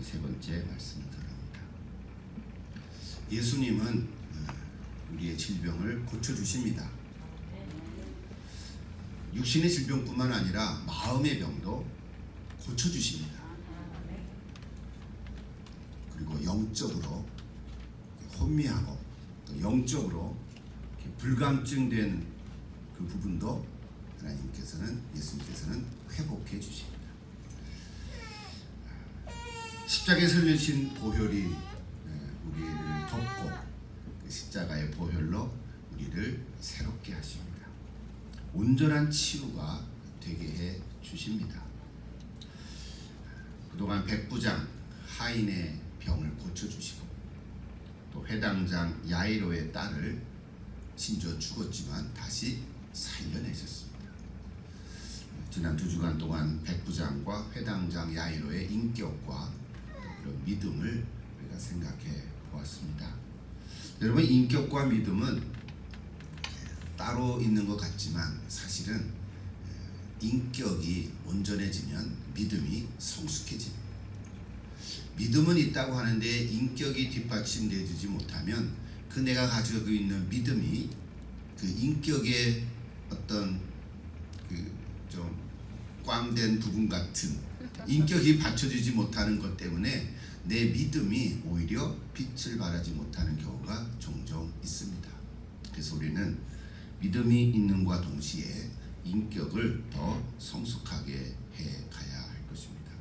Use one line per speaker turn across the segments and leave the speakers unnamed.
세 번째 말씀을 들어갑니다. 예수님은 우리의 질병을 고쳐주십니다. 육신의 질병뿐만 아니라 마음의 병도 고쳐주십니다. 그리고 영적으로 혼미하고 또 영적으로 불감증된 그 부분도 예수님께서는 회복해 주십니다. 십자가에 설리신 보혈이 우리를 덮고 그 십자가의 보혈로 우리를 새롭게 하십니다. 온전한 치유가 되게 해 주십니다. 그동안 백부장 하인의 병을 고쳐주시고 또 회당장 야이로의 딸을 심지어 죽었지만 다시 살려내셨습니다. 지난 2주간 동안 백부장과 회당장 야이로의 인격과 그런 믿음을 우리가 생각해 보았습니다. 여러분, 인격과 믿음은 따로 있는 것 같지만 사실은 인격이 온전해지면 믿음이 성숙해집니다. 믿음은 있다고 하는데 인격이 뒷받침되지 못하면 그 내가 가지고 있는 믿음이 그 인격의 어떤 그 좀 꽝된 부분 같은 인격이 받쳐주지 못하는 것 때문에 내 믿음이 오히려 빛을 발하지 못하는 경우가 종종 있습니다. 그래서 우리는 믿음이 있는과 동시에 인격을 더 성숙하게 해 가야 할 것입니다.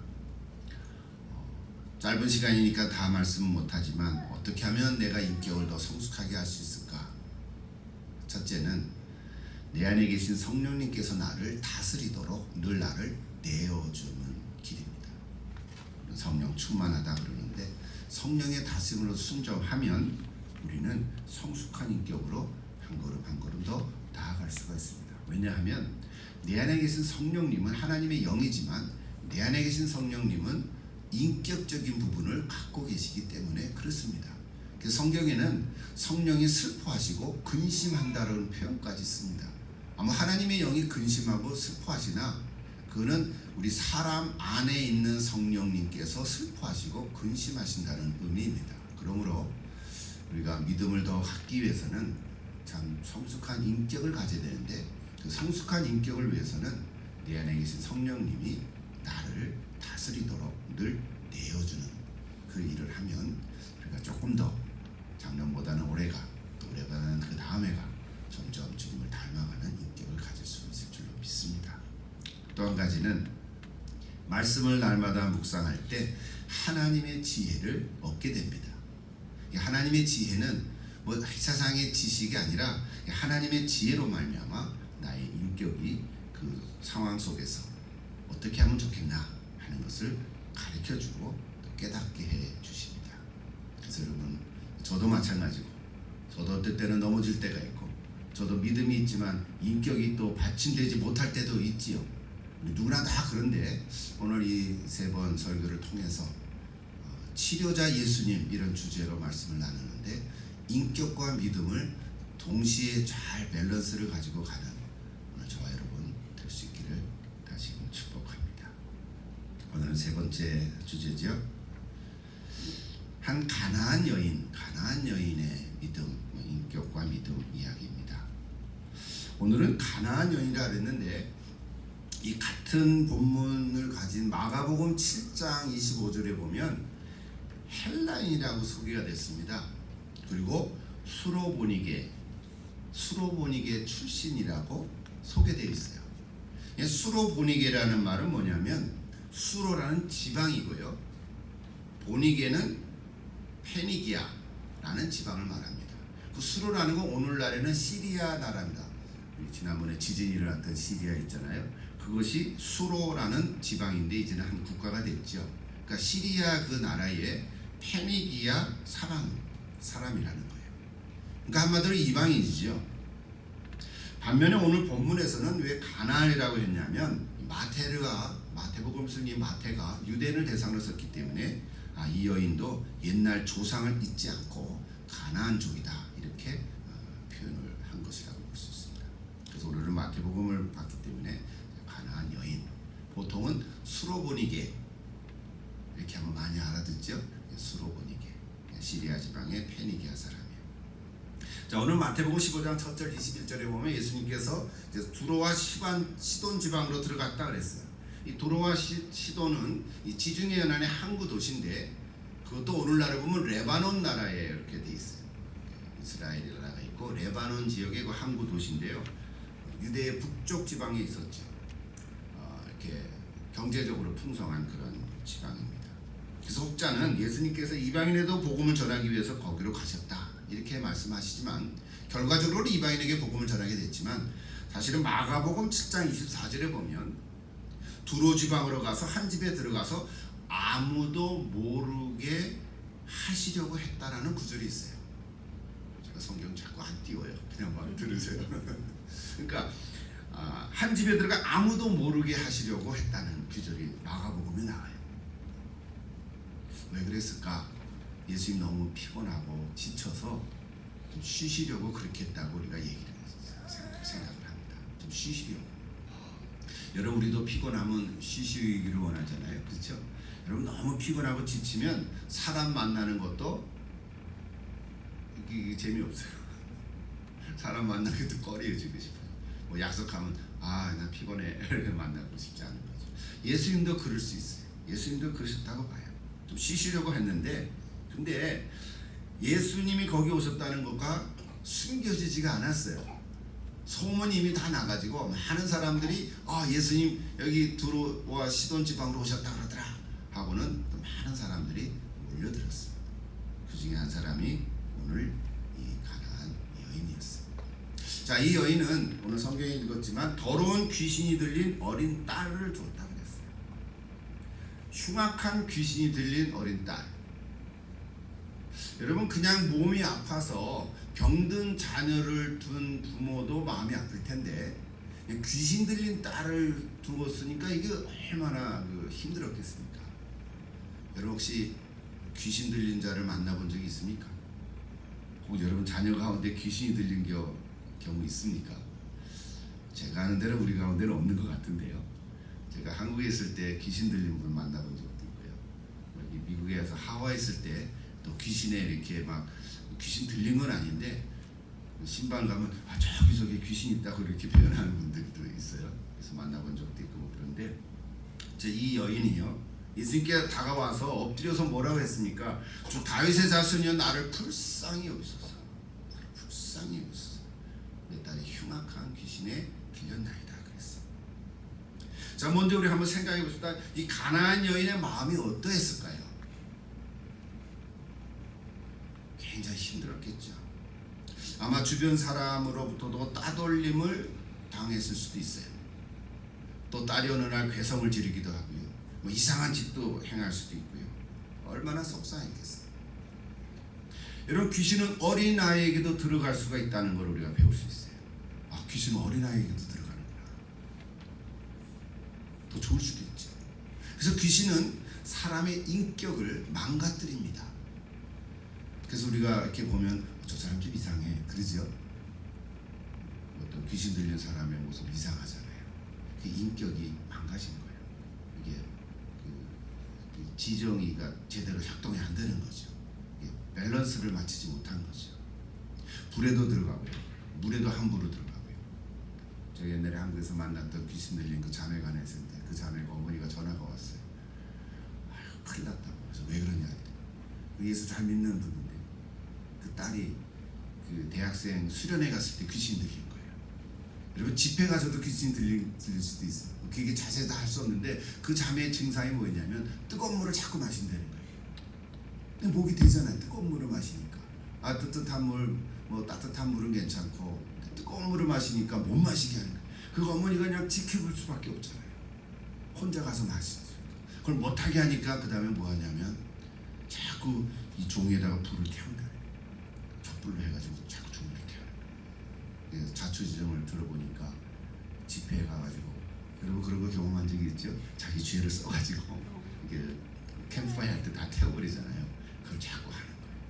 짧은 시간이니까 다 말씀은 못하지만 어떻게 하면 내가 인격을 더 성숙하게 할 수 있을까? 첫째는 내 안에 계신 성령님께서 나를 다스리도록 늘 나를 내어주는 길입니다. 성령 충만하다 그러는데 성령의 다스림으로 순종하면 우리는 성숙한 인격으로 한 걸음 더 나아갈 수가 있습니다. 왜냐하면 내 안에 계신 성령님은 하나님의 영이지만 내 안에 계신 성령님은 인격적인 부분을 갖고 계시기 때문에 그렇습니다. 그래서 성경에는 성령이 슬퍼하시고 근심한다는 표현까지 씁니다. 아마 하나님의 영이 근심하고 슬퍼하시나 그거는 우리 사람 안에 있는 성령님께서 슬퍼하시고 근심하신다는 의미입니다. 그러므로 우리가 믿음을 더 갖기 위해서는 참 성숙한 인격을 가져야 되는데 그 성숙한 인격을 위해서는 내 안에 계신 성령님이 나를 다스리도록 늘 내어주는 그 일을 하면 우리가 조금 더 작년보다는 올해가 또 올해보다는 그 다음해가 점점 주님을 닮아가는 인격을 가질 수 있을 줄로 믿습니다. 또 한 가지는 말씀을 날마다 묵상할 때 하나님의 지혜를 얻게 됩니다. 하나님의 지혜는 뭐 세상의 지식이 아니라 하나님의 지혜로 말미암아 나의 인격이 그 상황 속에서 어떻게 하면 좋겠나 하는 것을 가르쳐주고 또 깨닫게 해주십니다. 그래서 여러분, 저도 마찬가지고 저도 어떨 때는 넘어질 때가 있고 저도 믿음이 있지만 인격이 또 받침되지 못할 때도 있지요. 누구나 다 그런데 오늘 이 3번 설교를 통해서 치료자 예수님 이런 주제로 말씀을 나누는데 인격과 믿음을 동시에 잘 밸런스를 가지고 가는 오늘 저와 여러분 될 수 있기를 다시금 축복합니다. 오늘은 3번째 주제죠. 한 가나안 여인의 믿음, 인격과 믿음 이야기입니다. 오늘은 가나안 여인이라 그랬는데 이 같은 본문을 가진 마가복음 7장 25절에 보면 헬라인이라고 소개가 됐습니다. 그리고 수로보니게 출신이라고 소개되어 있어요. 수로보니게라는 말은 뭐냐면 수로라는 지방이고요. 보니게는 페니기아라는 지방을 말합니다. 그 수로라는 건 오늘날에는 시리아 나라입니다. 지난번에 지진이 일어났던 시리아 있잖아요. 그것이 수로라는 지방인데 이제는 한 국가가 됐죠. 그러니까 시리아 그 나라의 페니기아 사람이라는 거예요. 그러니까 한마디로 이방인이죠. 반면에 오늘 본문에서는 왜 가나안이라고 했냐면 마태복음 쓰니 마태가 유대인을 대상으로 썼기 때문에 이 여인도 옛날 조상을 잊지 않고 가나안족이다 이렇게 표현을 한 것이라고 볼 수 있습니다. 그래서 오늘은 마태복음을 봤기 때문에 가나안 여인, 보통은 수로보니게 이렇게 하면 많이 알아듣지 시리아 지방의 페니기아 사람이에요. 자, 오늘 마태복음 15장 1절 21절에 보면 예수님께서 이제 두로와 시돈 지방으로 들어갔다 그랬어요. 이 두로와 시돈은 이 지중해 연안의 항구 도시인데, 그것도 오늘날에 보면 레바논 나라에 이렇게 돼 있어요. 이스라엘 나라가 있고 레바논 지역의 그 항구 도시인데요. 유대의 북쪽 지방에 있었죠. 이렇게 경제적으로 풍성한 그런 지방입니다. 그래서 혹자는 예수님께서 이방인에도 복음을 전하기 위해서 거기로 가셨다 이렇게 말씀하시지만, 결과적으로 이방인에게 복음을 전하게 됐지만, 사실은 마가복음 7장 24절에 보면 두로 지방으로 가서 한 집에 들어가서 아무도 모르게 하시려고 했다라는 구절이 있어요. 제가 성경 자꾸 안 띄워요. 그냥 말 들으세요. 그러니까 한 집에 들어가 아무도 모르게 하시려고 했다는 구절이 마가복음에 나와요. 왜 그랬을까? 예수님 너무 피곤하고 지쳐서 좀 쉬시려고 그렇게 했다고 우리가 얘기를 생각을 합니다. 좀 쉬시려고. 여러분, 우리도 피곤하면 쉬시기를 원하잖아요. 그렇죠? 여러분, 너무 피곤하고 지치면 사람 만나는 것도 이게 재미없어요. 사람 만나는 것도 꺼려지고 싶어요. 뭐 약속하면 나 피곤해 이렇게 만나고 싶지 않은 거죠. 예수님도 그럴 수 있어요. 예수님도 그러셨다고 봐요. 좀 쉬시려고 했는데, 근데 예수님이 거기 오셨다는 것과 숨겨지지가 않았어요. 소문이 이미 다 나가지고 많은 사람들이 예수님 여기 두로와 시돈 지방으로 오셨다 그러더라 하고는 또 많은 사람들이 몰려들었습니다. 그 중에 한 사람이 오늘 이 가나안 여인이었어요. 자, 이 여인은 오늘 성경에 읽었지만 더러운 귀신이 들린 어린 딸을 두었다 그랬어요. 흉악한 귀신이 들린 어린 딸. 여러분, 그냥 몸이 아파서 병든 자녀를 둔 부모도 마음이 아플 텐데, 귀신 들린 딸을 두었으니까 이게 얼마나 힘들었겠습니까? 여러분, 혹시 귀신 들린 자를 만나본 적이 있습니까? 혹은 여러분 자녀 가운데 귀신이 들린 경우 있습니까? 제가 아는 데는 우리 가운데는 없는 것 같은데요. 제가 한국에 있을 때 귀신 들린 분 만나본 적도 있고요. 여기 미국에서 하와이 있을 때 또 귀신에 이렇게 막 귀신 들린 건 아닌데 신방 가면 저기 귀신 있다고 이렇게 표현하는 분들도 있어요. 그래서 만나본 적도 있고 뭐 그런데, 이 여인이요, 예수님께 다가와서 엎드려서 뭐라고 했습니까? 주 다윗의 자손이여 나를 불쌍히 여기소서. 불쌍히 여기소서. 내 딸이 흉악한 귀신에 들렸나이다 그랬어. 자, 먼저 우리 한번 생각해 봅시다. 이 가나안 여인의 마음이 어떠했을까요? 굉장히 힘들었겠죠. 아마 주변 사람으로부터도 따돌림을 당했을 수도 있어요. 또 딸이 어느 날 괴성을 지르기도 하고요. 뭐 이상한 짓도 행할 수도 있고요. 얼마나 속상했겠어요. 여러분, 귀신은 어린아이에게도 들어갈 수가 있다는 걸 우리가 배울 수 있어요. 귀신은 어린아이에게도 들어가는구나. 더 좋을 수도 있죠. 그래서 귀신은 사람의 인격을 망가뜨립니다. 그래서 우리가 이렇게 보면 저 사람 좀 이상해 그러죠. 어떤 귀신 들린 사람의 모습 이상하잖아요. 그 인격이 망가진 거예요. 이게 그 지정이가 제대로 작동이 안 되는 거죠. 밸런스를 맞추지 못한 거죠. 불에도 들어가고요, 물에도 함부로 들어가고요. 제가 옛날에 한국에서 만났던 귀신 들린 그 자매가 있을 때 그 자매가 어머니가 전화가 왔어요. 큰일 났다고. 그래서 왜 그러냐, 예수 잘 믿는 분인데 그 딸이 그 대학생 수련회 갔을 때 귀신 들린 거예요. 여러분, 집회 가서도 귀신 들릴 수도 있어요. 그게 자세히 다 할 수 없는데 그 자매의 증상이 뭐였냐면 뜨거운 물을 자꾸 마신다는 거예요. 목이 되잖아요. 뜨거운 물을 마시니까. 뜨뜻한 물, 뭐 따뜻한 물은 괜찮고 뜨거운 물을 마시니까 못 마시게 하는 거예요. 그 어머니가 그냥 지켜볼 수밖에 없잖아요. 혼자 가서 마시죠. 그걸 못하게 하니까 그 다음에 뭐 하냐면 자꾸 이 종이에다가 불을 태운다. 촛불로 해가지고 자꾸 종이를 태우는 거예요. 그래서 자초지종을 들어보니까 집회에 가가지고, 여러분 그런 거 경험한 적이 있죠? 자기 죄를 써가지고 이게 캠프파이어 할 때 다 태워버리잖아요. 그걸 자꾸 하는 거예요.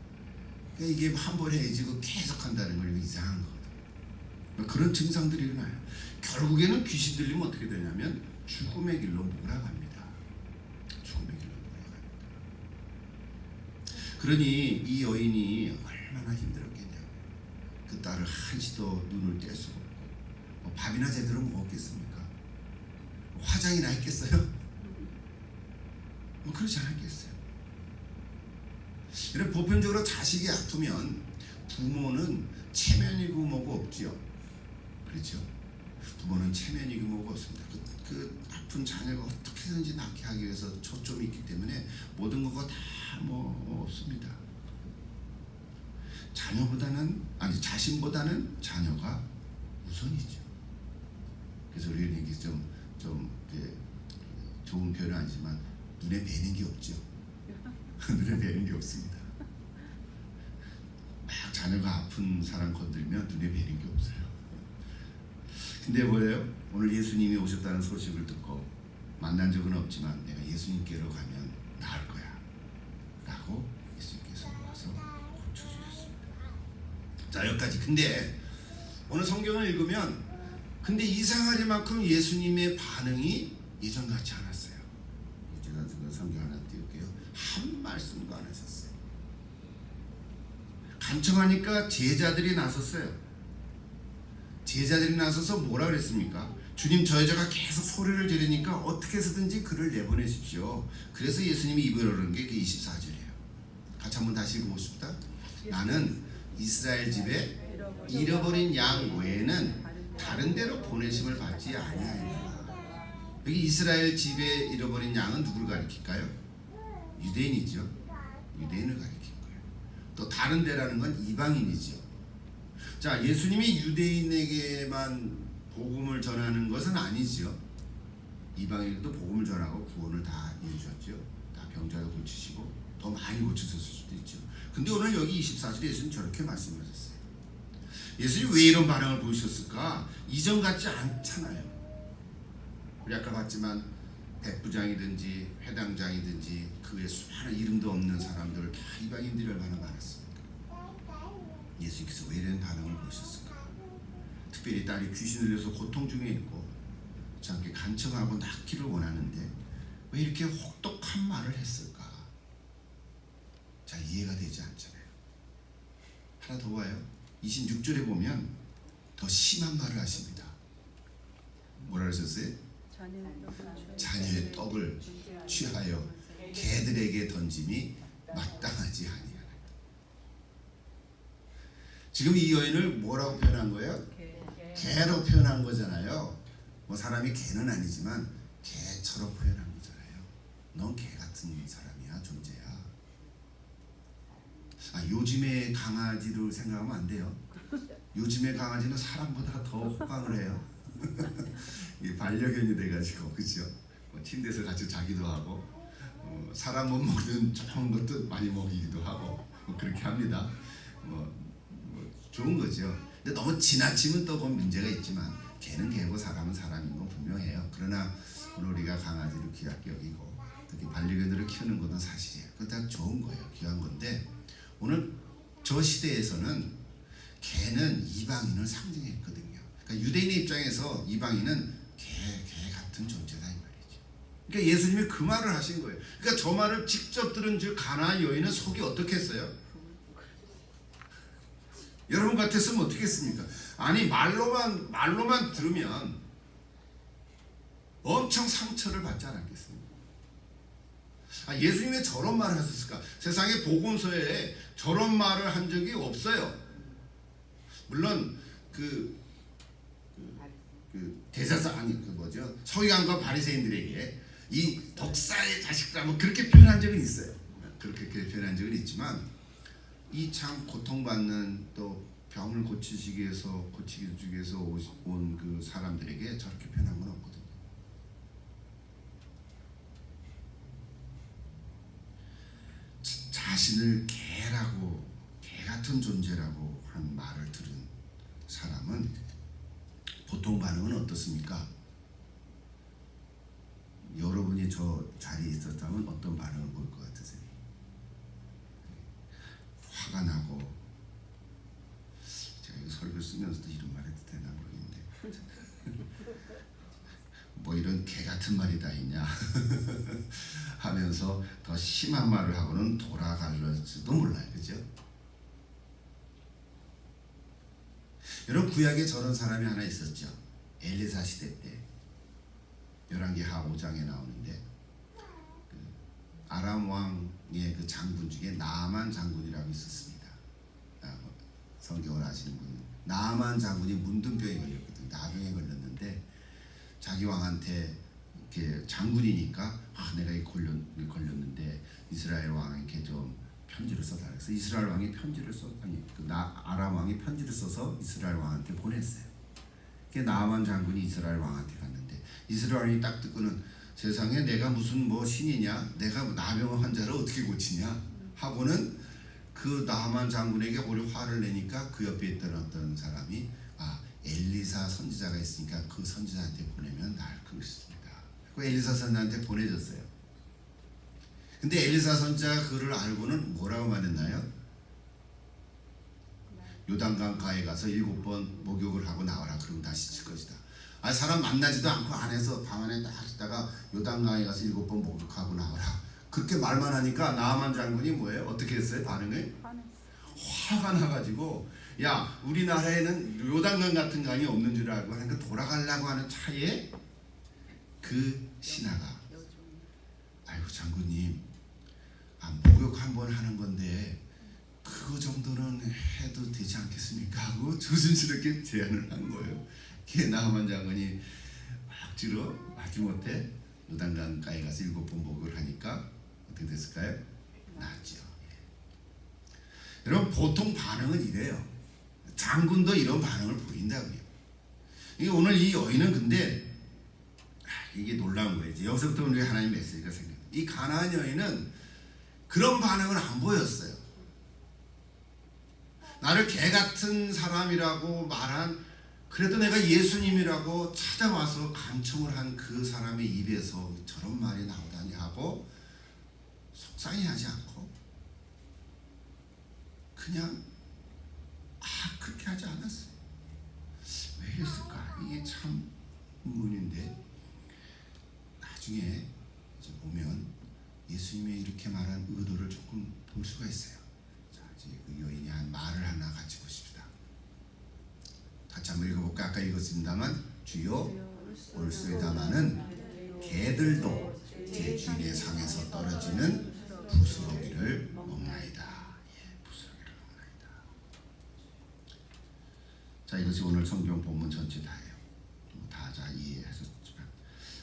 그러니까 이게 한 번 해야지 계속 한다는 건 이상한 거거든요. 그런 증상들이 일어나요. 결국에는 귀신 들리면 어떻게 되냐면 죽음의 길로 몰아갑니다. 죽음의 길로 몰아갑니다. 그러니 이 여인이 얼마나 힘들었겠냐. 그 딸을 한시도 눈을 뗄 수가 없고 뭐 밥이나 제대로 먹었겠습니까? 화장이나 했겠어요? 뭐 그러지 않았겠어요. 이런 보편적으로 자식이 아프면 부모는 체면이고 뭐고 없지요. 그렇죠? 부모는 체면이고 뭐고 없습니다. 그 아픈 자녀가 어떻게든지 낫게 하기 위해서 초점이 있기 때문에 모든 거가 다 뭐 없습니다. 자신보다는 자녀가 우선이죠. 그래서 우리는 이게 좀 좋은 표현은 아니지만 눈에 뵈는 게 없죠. 눈에 뵈는 게 없습니다. 막 자녀가 아픈 사람 건들면 눈에 뵈는 게 없어요. 근데 뭐예요? 오늘 예수님이 오셨다는 소식을 듣고 만난 적은 없지만 내가 예수님께로 가면 나을 거야 라고 예수님께서 와서 고쳐주셨습니다. 자, 여기까지. 근데 오늘 성경을 읽으면 근데 이상하리만큼 예수님의 반응이 예전 같지 않았어요. 제가 성경 하나 띄울게요. 한 말씀도 안 하셨어요. 간청하니까 제자들이 나섰어요. 제자들이 나서서 뭐라 그랬습니까? 주님, 저 여자가 계속 소리를 지르니까 어떻게 해서든지 그를 내보내십시오. 그래서 예수님이 입을 열은 게 24절이에요. 같이 한번 다시 읽어보십시다. 나는 이스라엘 집에 잃어버린 양 외에는 다른 데로 보내심을 받지 아니하리라. 여기 이스라엘 집에 잃어버린 양은 누구를 가리킬까요? 유대인이죠. 유대인을 가리킨 거예요. 또 다른 데라는 건 이방인이죠. 자, 예수님이 유대인에게만 복음을 전하는 것은 아니죠. 이방인에게도 복음을 전하고 구원을 다 이루셨죠. 다 병자도 고치시고 더 많이 고치셨을 수도 있죠. 근데 오늘 여기 24절에 예수님 저렇게 말씀하셨어요. 예수님 왜 이런 반응을 보이셨을까? 이전 같지 않잖아요. 우리 아까 봤지만 백부장이든지 회당장이든지 그 외 수많은 이름도 없는 사람들 다 이방인들이 얼마나 많았습니까? 예수님께서 왜 이런 반응을 보이셨을까? 특별히 딸이 귀신 들려서 고통 중에 있고 저렇게 간청하고 낫기를 원하는데 왜 이렇게 혹독한 말을 했을까? 잘 이해가 되지 않잖아요. 하나 더 와요. 26절에 보면 더 심한 말을 하십니다. 뭐라 하셨어요? 자녀의 떡을 취하여 개들에게 던짐이 마땅하지 아니하나. 지금 이 여인을 뭐라고 표현한 거예요? 개로 표현한 거잖아요. 뭐 사람이 개는 아니지만 개처럼 표현한 거잖아요. 넌 개 같은 사람이야, 존재야. 요즘의 강아지를 생각하면 안 돼요. 요즘의 강아지는 사람보다 더 호강을 해요. 반려견이 돼가지고, 그렇죠? 침대에서 같이 자기도 하고, 사람 못 먹는 좋은 것도 많이 먹이기도 하고, 그렇게 합니다. 좋은 거죠. 근데 너무 지나치면 또 그건 문제가 있지만 개는 개고 사람은 사람인 건 분명해요. 그러나 오늘 우리가 강아지를 귀하게 여기고 특히 반려견들을 키우는 것은 사실이에요. 그거 다 좋은 거예요. 귀한 건데 오늘 저 시대에서는 개는 이방인을 상징했거든요. 그러니까 유대인의 입장에서 이방인은 개 같은 존재다 이 말이죠. 그러니까 예수님이 그 말을 하신 거예요. 그러니까 저 말을 직접 들은 즉 가나안 여인은 속이 어떻게 했어요? 여러분 같았으면 어떻게 했습니까? 아니 말로만 들으면 엄청 상처를 받지 않았겠습니까? 예수님이 저런 말을 하셨을까? 세상에 복음서에 저런 말을 한 적이 없어요. 물론 그 대사사 아니 그 뭐죠? 서기관과 바리새인들에게 이 독사의 자식들 뭐 그렇게 표현한 적은 있어요. 그렇게 표현한 적은 있지만 이 참 고통받는 또 병을 고치기 위해서 온 그 사람들에게 저렇게 표현한 건 없거든요. 자신을 개 같은 존재라고 한 말을 들은 사람은 보통 반응은 어떻습니까? 여러분이 저 자리에 있었다면 어떤 반응을 보일 것 같으세요? 화가 나고, 제가 이 설교 쓰면서도 이런 말 해도 되나 모르겠는데 뭐 이런 개 같은 말이 다 있냐 하면서 더 심한 말을 하고는 돌아갈지도 몰라요. 그죠? 여러분, 구약에 저런 사람이 하나 있었죠. 엘리사 시대 때 열왕기하 5장에 나오는데 그 아람 왕의 그 장군 중에 나아만 장군이라고 있었습니다. 성경을 아시는 분은 나아만 장군이 문둥병에 걸렸거든요. 나병에 걸렸는데 자기 왕한테 이렇게 장군이니까 내가 이 걸렸는데 이스라엘 왕에게 좀 편지를 써달라. 그래서 이스라엘 왕이 편지를 아람 왕이 편지를 써서 이스라엘 왕한테 보냈어요. 그게 나아만 장군이 이스라엘 왕한테 갔는데 이스라엘 왕이 딱 듣고는 세상에 내가 무슨 뭐 신이냐? 내가 나병 환자를 어떻게 고치냐? 하고는 그 나아만 장군에게 오히려 화를 내니까 그 옆에 있던 어떤 사람이 엘리사 선지자가 있으니까 그 선지자한테 보내면 나을 것입니다. 그 엘리사 선지자한테 보내줬어요. 근데 엘리사 선지자가 그를 알고는 뭐라고 말했나요? 요단강 가에 가서 7번 목욕을 하고 나와라. 그럼 다시 칠 것이다. 사람 만나지도 않고 안에서 방 안에 딱 있다가 요단강에 가서 7번 목욕하고 나와라. 그렇게 말만 하니까 나아만 장군이 뭐예요? 어떻게 했어요? 반응을? 화가 나가지고 야, 우리나라에는 요단강 같은 강이 없는 줄 알고 하니까 돌아가려고 하는 차에 그 신하가 아이고 장군님, 목욕 한번 하는 건데 그거 정도는 해도 되지 않겠습니까? 하고 조심스럽게 제안을 한 거예요. 그게 나아만 장군이 억지로 마지못해 요단강가에 가서 7번 목욕을 하니까 어떻게 됐을까요? 낫죠. 여러분, 보통 반응은 이래요. 장군도 이런 반응을 보인다고요. 오늘 이 여인은 근데 이게 놀라운 거예요. 여기서부터 우리 하나님 메시지가 생겨요. 이 가나안 여인은 그런 반응을 안 보였어요. 나를 개 같은 사람이라고 말한, 그래도 내가 예수님이라고 찾아와서 간청을 한 그 사람의 입에서 저런 말이 나오다니 하고 속상해하지 않고 그냥 그렇게 하지 않았어요. 왜 이랬을까? 이게 참 의문인데 나중에 이제 보면 예수님이 이렇게 말한 의도를 조금 볼 수가 있어요. 자, 이제 그 여인이 한 말을 하나 같이 보십시다. 같이 한번 읽어볼까? 아까 읽었습니다만 주여 올소이다마는 개들도 제 주인의 상에서 떨어지는 부스러기를 먹나이다. 부스러기를 먹나이다. 자, 이것이 오늘 성경 본문 전체 다예요. 다 잘 이해하셨지만,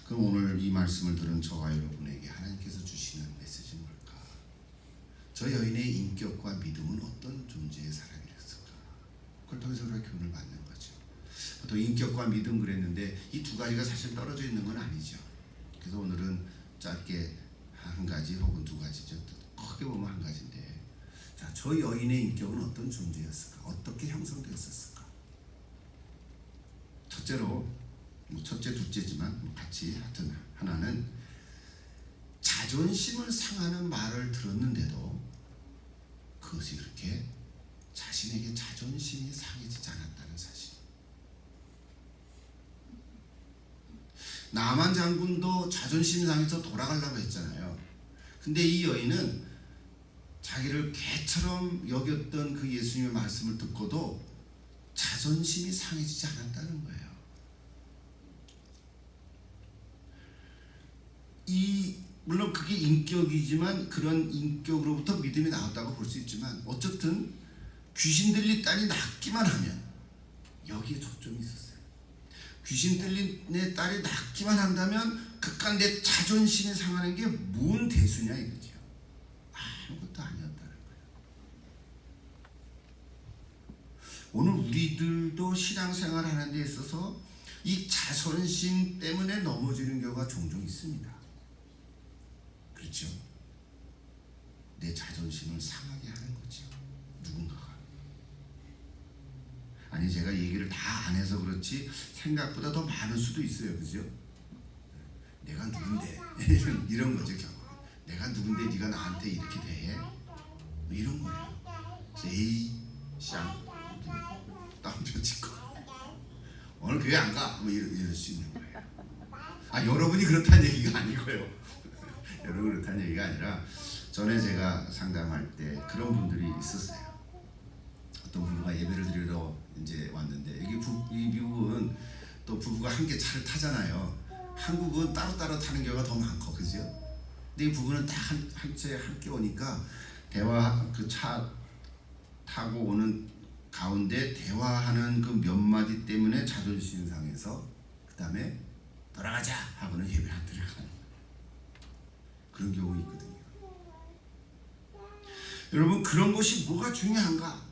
그럼 오늘 이 말씀을 들은 저와 여러분에게 하나님께서 주시는 메시지는 뭘까? 저 여인의 인격과 믿음은 어떤 존재의 사람이었을까? 그걸 통해서 우리가 교훈을 받는 거죠. 또 인격과 믿음 그랬는데 이 두 가지가 사실 떨어져 있는 건 아니죠. 그래서 오늘은 짧게 한 가지 혹은 두 가지죠. 크게 보면 한 가지인데, 자, 저 여인의 인격은 어떤 존재였을까? 어떻게 형성되었을까? 첫째로, 첫째, 둘째지만 같이 하여튼 하나는 자존심을 상하는 말을 들었는데도 그것이 그렇게 자신에게 자존심이 상해지지 않았다는 사실. 나만 장군도 자존심 상해서 돌아가려고 했잖아요. 근데 이 여인은 자기를 개처럼 여겼던 그 예수님의 말씀을 듣고도 자존심이 상해지지 않았다는 거예요. 물론 그게 인격이지만 그런 인격으로부터 믿음이 나왔다고 볼 수 있지만 어쨌든 귀신 들린 딸이 낫기만 하면, 여기에 초점이 있었어요. 귀신 들린 내 딸이 낫기만 한다면 그깟 내 자존심이 상하는 게 뭔 대수냐 이거죠. 아무것도 아니었다는 거예요. 오늘 우리들도 신앙생활 하는 데 있어서 이 자존심 때문에 넘어지는 경우가 종종 있습니다. 그렇죠? 내 자존심을 상하게 하는 거죠. 누군가가. 아니, 제가 얘기를 다 안 해서 그렇지 생각보다 더 많을 수도 있어요. 그죠? 내가 누군데 이런 거죠. 결국 내가 누군데 네가 나한테 이렇게 대해? 뭐 이런 거예요. 에이 쌍 따옴표 찍고 오늘 교회 안 가? 뭐 이럴 수 있는 거예요. 여러분이 그렇다는 얘기가 아니고요. 여러분 그렇다는 얘기가 아니라 전에 제가 상담할 때 그런 분들이 있었어요. 어떤 부부가 예배를 드리러 이제 왔는데 이 미국은 또 부부가 함께 차를 타잖아요. 한국은 따로따로 타는 경우가 더 많고, 그죠? 근데 이 부부는 딱 한 채 함께 오니까 그 차 타고 오는 가운데 대화하는 그 몇 마디 때문에 자존심 상해서 그 다음에 돌아가자 하고는 예배 안 들어가는 그런 경우 있거든요. 여러분, 그런 것이 뭐가 중요한가?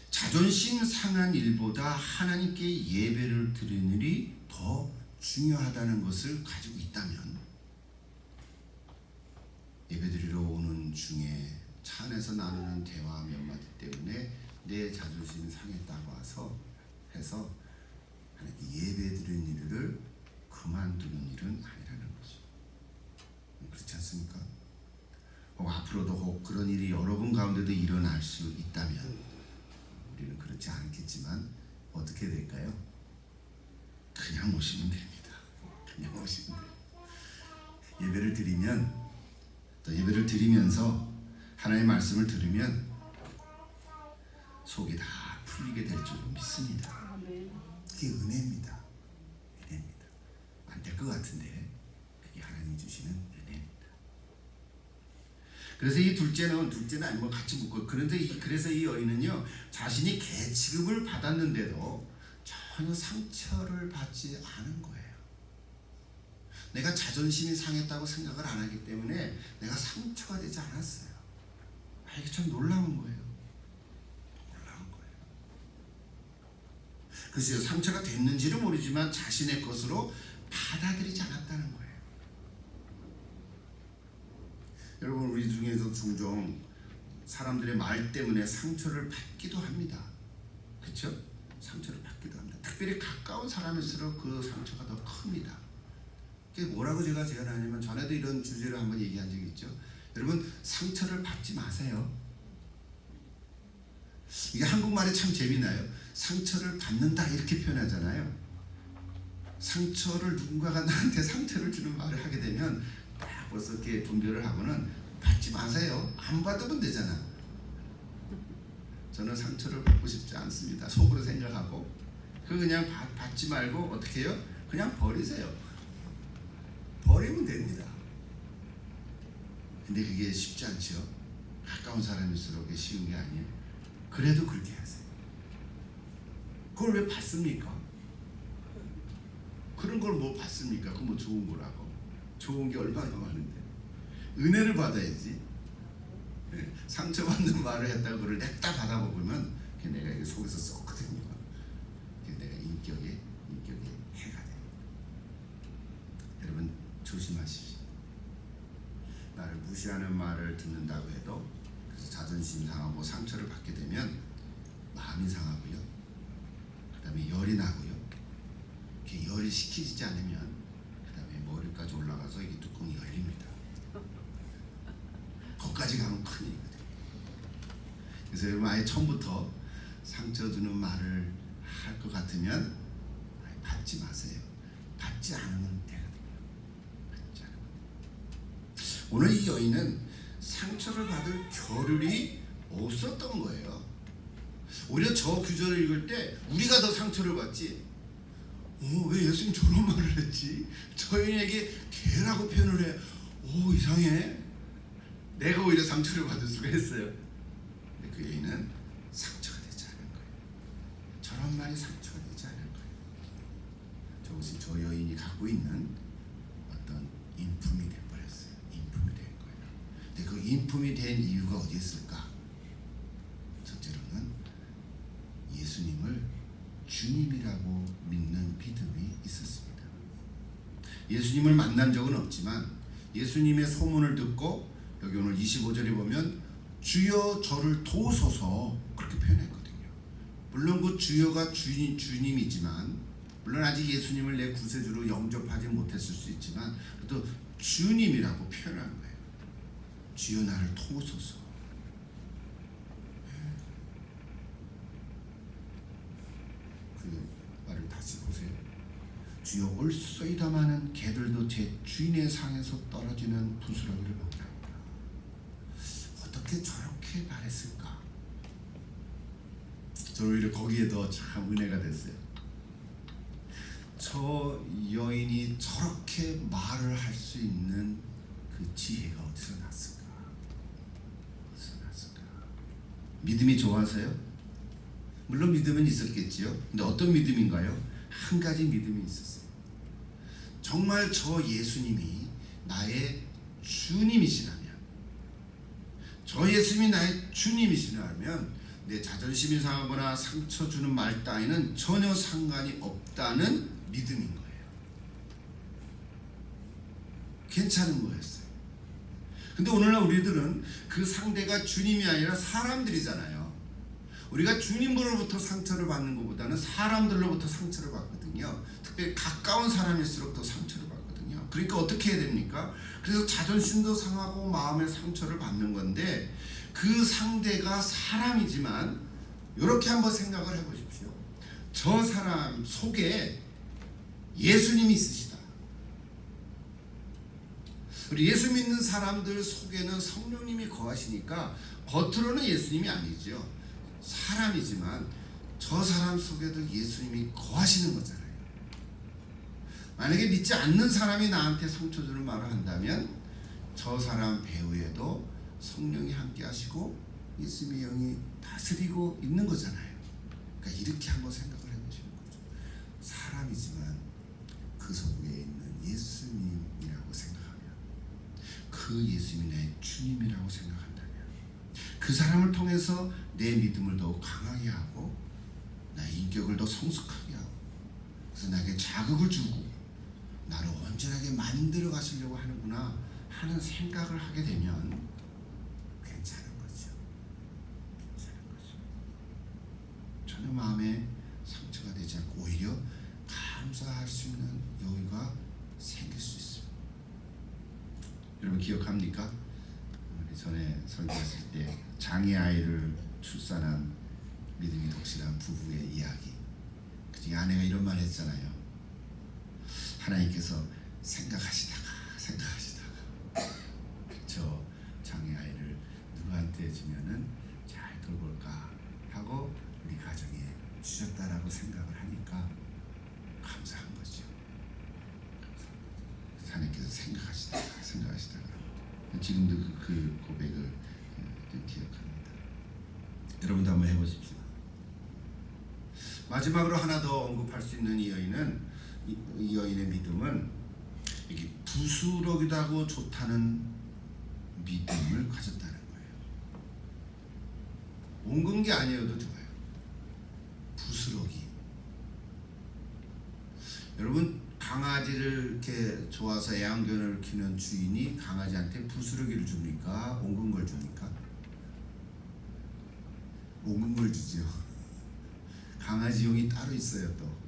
자존심 상한 일보다 하나님께 예배를 드리는 일이 더 중요하다는 것을 가지고 있다면, 예배드리러 오는 중에 차 안에서 나누는 대화 몇 마디 때문에 내 자존심이 상했다고 해서 하나님께 예배드리는 일을 그만두는 일은 아니라는 거죠. 그렇지 않습니까? 앞으로도 혹 그런 일이 여러분 가운데도 일어날 수 있다면, 우리는 그렇지 않겠지만 어떻게 될까요? 그냥 오시면 됩니다. 그냥 오시면 돼요. 예배를 드리면, 또 예배를 드리면서 하나님의 말씀을 들으면 속이 다 풀리게 될 줄 믿습니다. 그게 은혜입니다. 은혜입니다. 안 될 것 같은데 그게 하나님이 주시는 은혜입니다. 그래서 이 둘째는 아니고 같이 묶고, 그래서 이 여인은요, 자신이 개 취급을 받았는데도 전혀 상처를 받지 않은 거예요. 내가 자존심이 상했다고 생각을 안 하기 때문에 내가 상처가 되지 않았어요. 이게 참 놀라운 거예요. 놀라운 거예요. 글쎄요, 상처가 됐는지는 모르지만 자신의 것으로 받아들이지 않았다는 거예요. 여러분, 우리 중에서 종종 사람들의 말 때문에 상처를 받기도 합니다. 그렇죠? 상처를 받기도 합니다. 특별히 가까운 사람일수록 그 상처가 더 큽니다. 그게 뭐라고 제가 제안하냐면, 전에도 이런 주제로 한번 얘기한 적이 있죠. 여러분, 상처를 받지 마세요. 이게 한국말이 참 재미나요. 상처를 받는다 이렇게 표현하잖아요. 누군가가 나한테 상처를 주는 말을 하게 되면 딱 벌써 이렇게 분별을 하고는 받지 마세요. 안 받으면 되잖아. 저는 상처를 받고 싶지 않습니다. 속으로 생각하고 그냥 받지 말고 어떻게 해요? 그냥 버리세요. 버리면 됩니다. 근데 그게 쉽지 않죠. 가까운 사람일수록 그게 쉬운 게 아니에요. 그래도 그렇게 하세요. 그걸 왜 받습니까? 그런 걸 뭐 받습니까? 그거 뭐 좋은 거라고. 좋은 게 얼마나 많은데. 은혜를 받아야지. 네, 상처받는 말을 했다고 그걸 냅다 받아먹으면 내가 이게 속에서 썩거든요. 내가 인격에 해가 됩니다. 여러분, 조심하십시오. 나를 무시하는 말을 듣는다고 해도, 그래서 자존심 상하고 상처를 받게 되면 마음이 상하고요, 그 다음에 열이 나고요, 이렇게 열이 식히지 않으면 그 다음에 머리까지 올라가서 이게 뚜껑이 열립니다. 거기까지 가면 큰일이거든요. 그래서 여러분, 아예 처음부터 상처 주는 말을 할 것 같으면 받지 마세요. 받지 않으면 되거든요. 받지 않으면. 오늘 이 여인은 상처를 받을 겨를이 없었던 거예요. 오히려 저 구절을 읽을 때 우리가 더 상처를 받지. 왜 예수님 저런 말을 했지? 저 여인에게 개라고 표현을 해. 이상해. 내가 오히려 상처를 받을 수가 있어요. 근데 그 여인은 상처가 되지 않은 거예요. 저런 말이 상처가 되지 않은 거예요. 저것이 저 여인이 갖고 있는 어떤 인품이 돼버렸어요. 인품이 된 거예요. 근데 그 인품이 된 이유가 어디 있을까? 첫째로는 예수님을 주님이라고 믿는 믿음이 있었습니다. 예수님을 만난 적은 없지만 예수님의 소문을 듣고, 여기 오늘 25절에 보면 주여 저를 도우소서 그렇게 표현했거든요. 물론 그 주여가 주님이지만, 물론 아직 예수님을 내 구세주로 영접하지 못했을 수 있지만 또 주님이라고 표현한 거예요. 주여 나를 도우소서. 그 말을 다시 보세요. 주여 올소이다마는 개들도 제 주인의 상에서 떨어지는 부스러기를 먹나이다. 어떻게 저렇게 말했을까? 저는 오히려 거기에 더 참 은혜가 됐어요. 저 여인이 저렇게 말을 할 수 있는 그 지혜가 어디서 났을까? 어디서 났을까? 믿음이 좋아서요? 물론 믿음은 있었겠지요. 근데 어떤 믿음인가요? 한 가지 믿음이 있었어요. 정말 저 예수님이 나의 주님이시라면, 저 예수님이 나의 주님이시라면 내 자존심이 상하거나 상처 주는 말 따위는 전혀 상관이 없다는 믿음인 거예요. 괜찮은 거였어요. 근데 오늘날 우리들은 그 상대가 주님이 아니라 사람들이잖아요. 우리가 주님으로부터 상처를 받는 것보다는 사람들로부터 상처를 받거든요. 특별히 가까운 사람일수록 더 상처를 받거든요. 그러니까 어떻게 해야 됩니까? 그래서 자존심도 상하고 마음의 상처를 받는 건데, 그 상대가 사람이지만 이렇게 한번 생각을 해보십시오. 저 사람 속에 예수님이 있으시다. 우리 예수 믿는 사람들 속에는 성령님이 거하시니까 겉으로는 예수님이 아니죠. 사람이지만 저 사람 속에도 예수님이 거하시는 거잖아요. 만약에 믿지 않는 사람이 나한테 상처 주는 말을 한다면 저 사람 배후에도 성령이 함께 하시고 예수님의 영이 다스리고 있는 거잖아요. 그러니까 이렇게 한번 생각을 해보시는 거죠. 사람이지만 그 속에 있는 예수님이라고 생각하면, 그 예수님이 내 주님이라고 생각한다면, 그 사람을 통해서 내 믿음을 더욱 강하게 하고 나의 인격을 더 성숙하게 하고, 그래서 나에게 자극을 주고 나를 온전하게 만들어 가시려고 하는구나 하는 생각을 하게 되면 괜찮은 거죠. 괜찮은 거죠. 전혀 마음에 상처가 되지 않고 오히려 감사할 수 있는 여유가 생길 수 있어요. 여러분 기억합니까? 전에 설교했을 때 장애 아이를 출산한 믿음이 독실한 부부의 이야기. 그중에 아내가 이런 말 했잖아요. 하나님께서 생각하시다가 저 장애 아이를 누구한테 주면은 잘 돌볼까 하고 우리 가정에 주셨다라고 생각을 하니까 감사한 거죠. 하나님께서 생각하시다가 지금도 그 고백을 기억합니다. 여러분도 한번 해보십시오. 마지막으로 하나 더 언급할 수 있는 이 여인의 믿음은 이게 부스러기다고 좋다는 믿음을 가졌다는 거예요. 옹근 게 아니어도 좋아요. 부스러기. 여러분 강아지를 이렇게 좋아서 애완견을 키우는 주인이 강아지한테 부스러기를 줍니까? 옹근 걸 줍니까? 옹근 걸 주죠. 강아지용이 따로 있어요. 또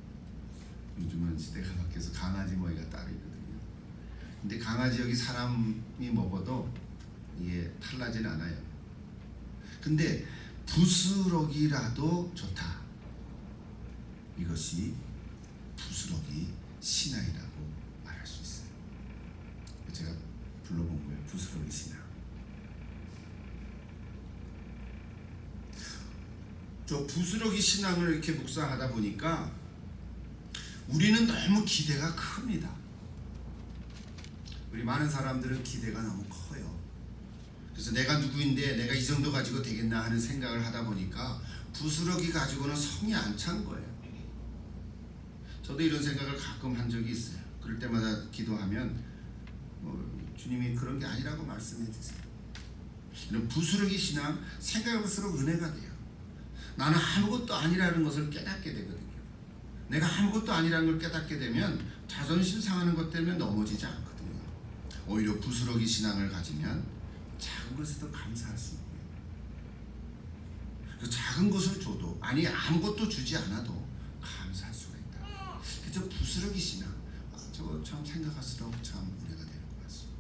요즘은 시대가 바뀌어서 강아지 먹이가 따로 있거든요. 근데 강아지 여기 사람이 먹어도 이게 탈나진 않아요. 근데 부스러기라도 좋다. 이것이 부스러기 신앙이라고 말할 수 있어요. 제가 불러본 거예요. 부스러기 신앙. 저 부스러기 신앙을 이렇게 묵상하다 보니까 우리는 너무 기대가 큽니다. 우리 많은 사람들은 기대가 너무 커요. 그래서 내가 누구인데 내가 이 정도 가지고 되겠나 하는 생각을 하다 보니까 부스러기 가지고는 성이 안 찬 거예요. 저도 이런 생각을 가끔 한 적이 있어요. 그럴 때마다 기도하면 주님이 그런 게 아니라고 말씀해 주세요. 이런 부스러기 신앙 생각해볼수록 은혜가 돼요. 나는 아무것도 아니라는 것을 깨닫게 되거든요. 내가 아무것도 아니라는 걸 깨닫게 되면 자존심 상하는 것 때문에 넘어지지 않거든요. 오히려 부스러기 신앙을 가지면 작은 것에도 감사할 수 있고요. 그 작은 것을 줘도, 아니 아무것도 주지 않아도 감사할 수가 있다. 그저 부스러기 신앙, 저거 참 생각할수록 참 은혜가 되는 것 같습니다.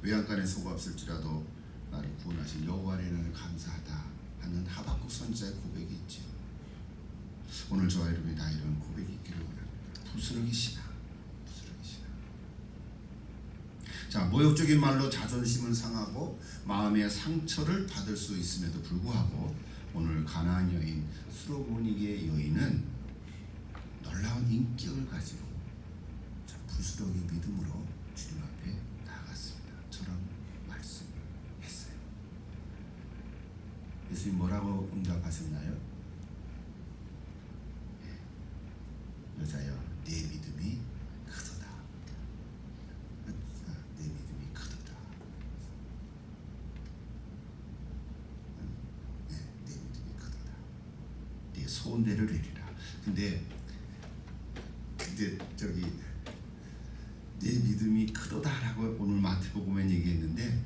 외양간에 소가 없을지라도 나를 구원하신 여호와의 이름을 감사하다 하는 하박국 선지자의 고백이 있죠. 오늘 저와 여러분이 다 이런 고백이 있기를 원합니다. 부스러기 신앙. 자, 모욕적인 말로 자존심을 상하고 마음의 상처를 받을 수 있음에도 불구하고 오늘 가나안 여인 수로보니게 여인은 놀라운 인격을 가지고 부스러기 믿음으로 주님 앞에 나아갔습니다. 저런 말씀했어요. 예수님 뭐라고 응답하셨나요? 여자여, 내 믿음이 크도다. 내 믿음이 크도다. 내 믿음이 크도다. 내 소원대로 되리라. 근데 저기 내 믿음이 크도다라고 오늘 마태복음에 얘기했는데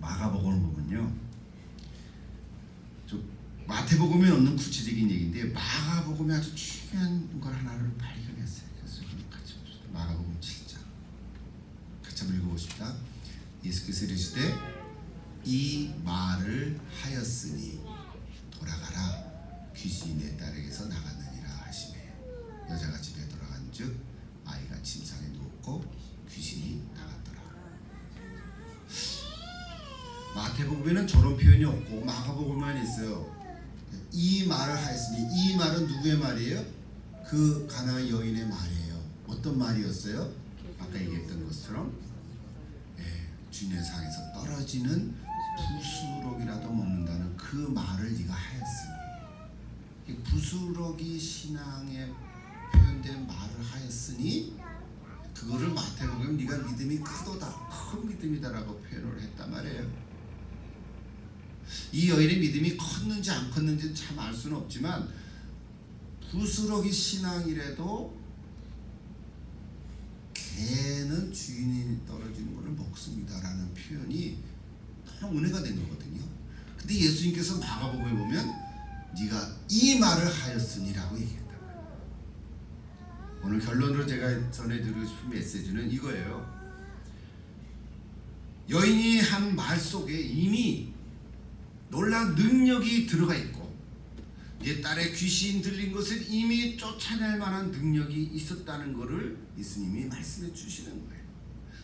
마가복음을 보면요, 마태복음에 없는 구체적인 얘기인데 마가복음에 아주 중요한 걸 하나를 발견했어요. 그래서 같이 봅시다. 마가복음 7장 같이 한번 읽어보십시다. 예수께서 이르시되 이 말을 하였으니 돌아가라, 귀신이 내 딸에게서 나갔느니라 하시매 여자가 집에 돌아간즉 아이가 침상에 누웠고 귀신이 나갔더라. 마태복음에는 저런 표현이 없고 마가복음에만 있어요. 이 말을 하였으니, 이 말은 누구의 말이에요? 그 가나안 여인의 말이에요. 어떤 말이었어요? 아까 얘기했던 것처럼 주님의 상에서 떨어지는 부스러기라도 먹는다는 그 말을 네가 하였으니, 부스러기 신앙에 표현된 말을 하였으니 그거를 마태복음에 네가 믿음이 크도다, 큰 믿음이다라고 표현을 했단 말이에요. 이 여인의 믿음이 컸는지 안 컸는지 참 알 수는 없지만 부스러기 신앙이라도 개는 주인이 떨어지는 것을 먹습니다라는 표현이 너무 은혜가 된 거거든요. 근데 예수님께서 마가복음에 보면 네가 이 말을 하였으니라고 얘기했단 말이에요. 오늘 결론으로 제가 전해드리고 싶은 메시지는 이거예요. 여인이 한 말 속에 이미 놀라운 능력이 들어가 있고 내 딸의 귀신 들린 것을 이미 쫓아낼 만한 능력이 있었다는 것을 예수님이 말씀해 주시는 거예요.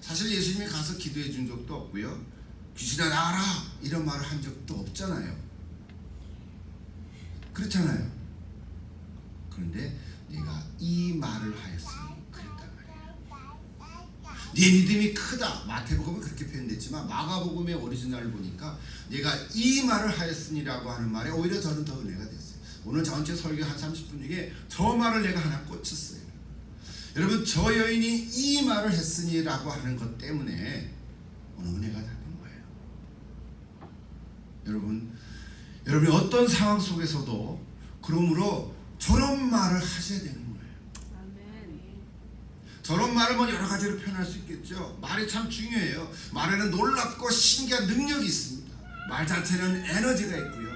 사실 예수님이 가서 기도해 준 적도 없고요, 귀신아 나가라 이런 말을 한 적도 없잖아요. 그렇잖아요. 그런데 내가 이 말을 하였으니 그랬단 말이에요. 네 믿음이 크다. 마태복음은 그렇게 표현됐지만 마가복음의 오리지널을 보니까 내가 이 말을 하였으니라고 하는 말에 오히려 저는 더 은혜가 됐어요. 오늘 전체 설교 한 30분 중에 저 말을 내가 하나 꽂혔어요. 여러분, 저 여인이 이 말을 했으니라고 하는 것 때문에 오늘 은혜가 되는 거예요. 여러분이 어떤 상황 속에서도 그러므로 저런 말을 하셔야 되는 거예요. 저런 말을 뭐 여러 가지로 표현할 수 있겠죠. 말이 참 중요해요. 말에는 놀랍고 신기한 능력이 있습니다. 말 자체는 에너지가 있고요.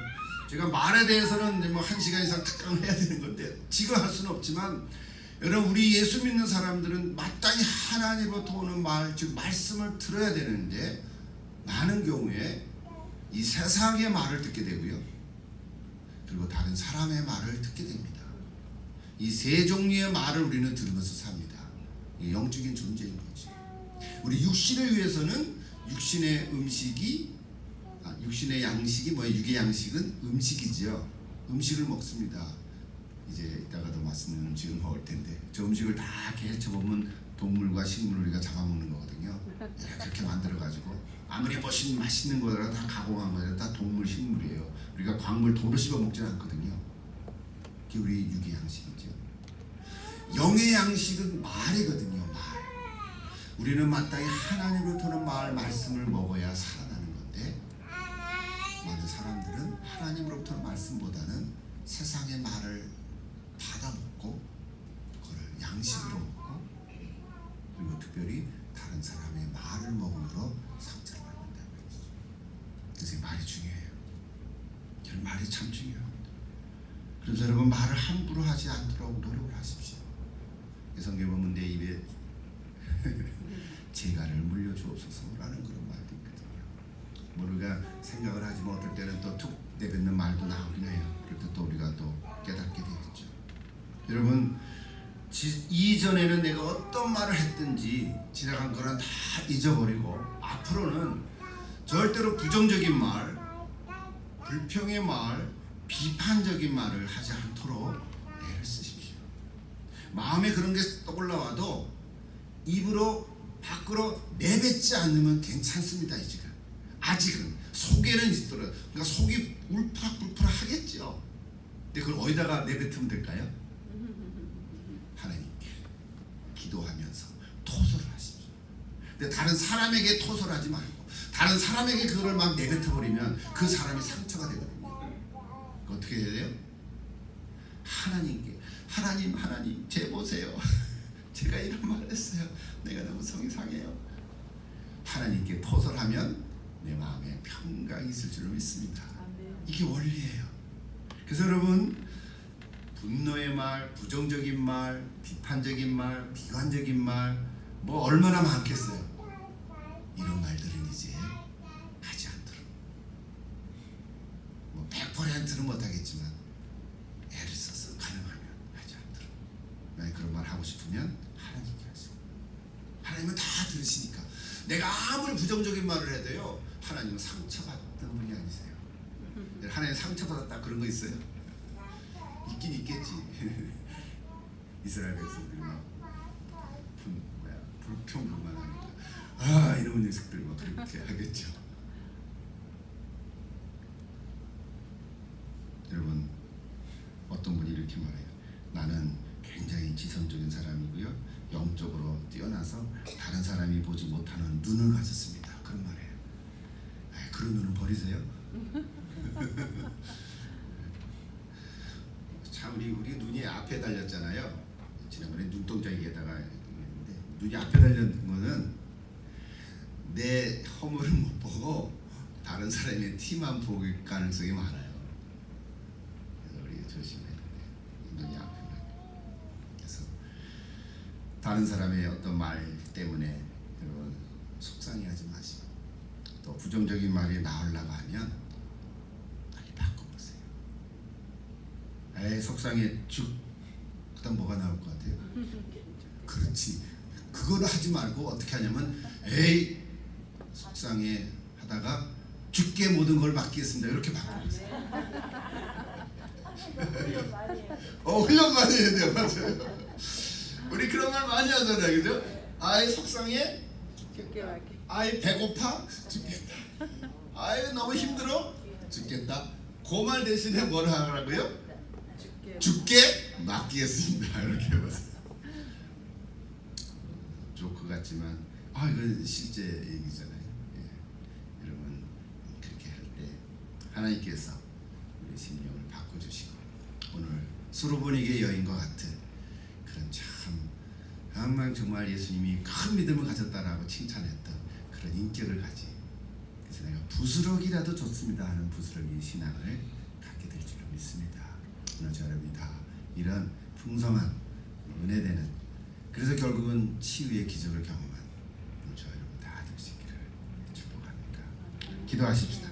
제가 말에 대해서는 뭐 1시간 이상 특강을 해야 되는 건데 지금 할 수는 없지만, 여러분 우리 예수 믿는 사람들은 마땅히 하나님으로부터 오는 말, 즉 말씀을 들어야 되는데 많은 경우에 이 세상의 말을 듣게 되고요, 그리고 다른 사람의 말을 듣게 됩니다. 이 세 종류의 말을 우리는 들으면서 삽니다. 이 영적인 존재인 거지. 우리 육신을 위해서는 육신의 음식이 육신의 양식이 뭐예요? 육의 양식은 음식이죠. 음식을 먹습니다. 이제 이따가도 맛있는 음식을 먹을 텐데 저 음식을 다 개척해보면 동물과 식물을 우리가 잡아먹는 거거든요. 그렇게 만들어가지고 아무리 맛있는 거라도 다 가공한 거예요. 다 동물 식물이에요. 우리가 광물 도로 씹어 먹지는 않거든요. 그게 우리 육의 양식이죠. 영의 양식은 말이거든요. 말. 우리는 마땅히 하나님으로부터 말씀을 먹어야 살아나는 건데 많은 사람들은 하나님으로부터 말씀보다는 세상의 말을 받아먹고 그걸 양식으로 먹고, 그리고 특별히 다른 사람의 말을 먹음으로 상처를 받는다는 거죠. 그래서 말이 중요해요. 말이 참 중요합니다. 그래서 여러분, 말을 함부로 하지 않도록 노력을 하십시오. 성경에 보면 내 입에 재갈을 물려주옵소서라는 그런 말도 있거든요. 뭐 우리가 생각을 하지만 어떨 때는 또 툭 내뱉는 말도 나오긴 해요. 그럴 때 또 우리가 또 깨닫게 되겠죠. 여러분 이전에는 내가 어떤 말을 했든지 지나간 거는 다 잊어버리고 앞으로는 절대로 부정적인 말, 불평의 말, 비판적인 말을 하지 않도록 애를 쓰십시오. 마음에 그런 게 떠올라와도 입으로 밖으로 내뱉지 않으면 괜찮습니다. 아직은 속에는 있더라도 그러니까 속이 울프락불프락 하겠죠. 근데 그걸 어디다가 내뱉으면 될까요? 하나님께 기도하면서 토설을 하십시오. 근데 다른 사람에게 토설하지 말고 다른 사람에게 그걸 막 내뱉어버리면 그 사람이 상처가 되거든요. 어떻게 해야 돼요? 하나님께 하나님 제 보세요. 제가 이런 말을 했어요. 내가 너무 성이 상해요. 하나님께 토설하면 내 마음에 평강이 있을 줄 믿습니다. 이게 원리예요. 그래서 여러분 분노의 말, 부정적인 말, 비판적인 말, 비관적인 말 뭐 얼마나 많겠어요. 이런 말들은 이제 하지 않도록 뭐 100%는 못하겠지만 애를 써서 가능하면 하지 않도록. 만약 그런 말 하고 싶으면 하나님께 하세요. 하나님은 다 들으시니까. 내가 아무리 부정적인 말을 해도요 하나님은 상처받던 분이 아니세요. 하나님 상처받았다 그런 거 있어요? 있긴 있겠지. 이스라엘 백성들이 막 불평 그만하니까 이런 녀석들 막 그렇게 하겠죠. 여러분 어떤 분이 이렇게 말해요. 나는 굉장히 지성적인 사람이고요 영적으로 뛰어나서 다른 사람이 보지 못하는 눈을 가졌습니다. 그런 말이에요. 그런 눈을 버리세요. 참 우리 눈이 앞에 달렸잖아요. 지난번에 눈동자 얘기하다가 했는데 눈이 앞에 달린 거는 내 허물을 못 보고 다른 사람의 티만 볼 가능성이 많아요. 그래서 우리가 조심해야 돼. 눈이 앞에만. 그래서 다른 사람의 어떤 말 때문에 여러분 속상해하지 마시고 또 부정적인 말이 나오려고 하면 빨리 바꿔보세요. 에이 속상해 그다음 뭐가 나올 것 같아요? 그렇지. 그거를 하지 말고 어떻게 하냐면 에이 속상해 하다가 주께 모든 걸 맡기겠습니다. 이렇게 바꿔보세요. 훈련 많이 해야 돼요. 맞아요. 우리 그런 말 많이 하잖아요. 그죠? 아이 속상해? 아이 배고파? 죽겠다. 아이 너무 힘들어? 죽겠다. 그 말 대신에 뭘 하라고요? 죽게 맡기겠습니다. 이렇게 해보세요. 조크 같지만 이건 실제 얘기잖아요. 여러분 그렇게 할 때 하나님께서 우리 심령을 바꿔주시고 오늘 수로보니게 여인과 같은 그런 정말 예수님이 큰 믿음을 가졌다라고 칭찬했던 그런 인격을 가진 그래서 내가 부스러기라도 좋습니다 하는 부스러기 신앙을 갖게 될 줄로 믿습니다. 오늘 저 여러분이 다 이런 풍성한 은혜되는 그래서 결국은 치유의 기적을 경험한 저 여러분 다 되시기를 축복합니다. 기도하십시다.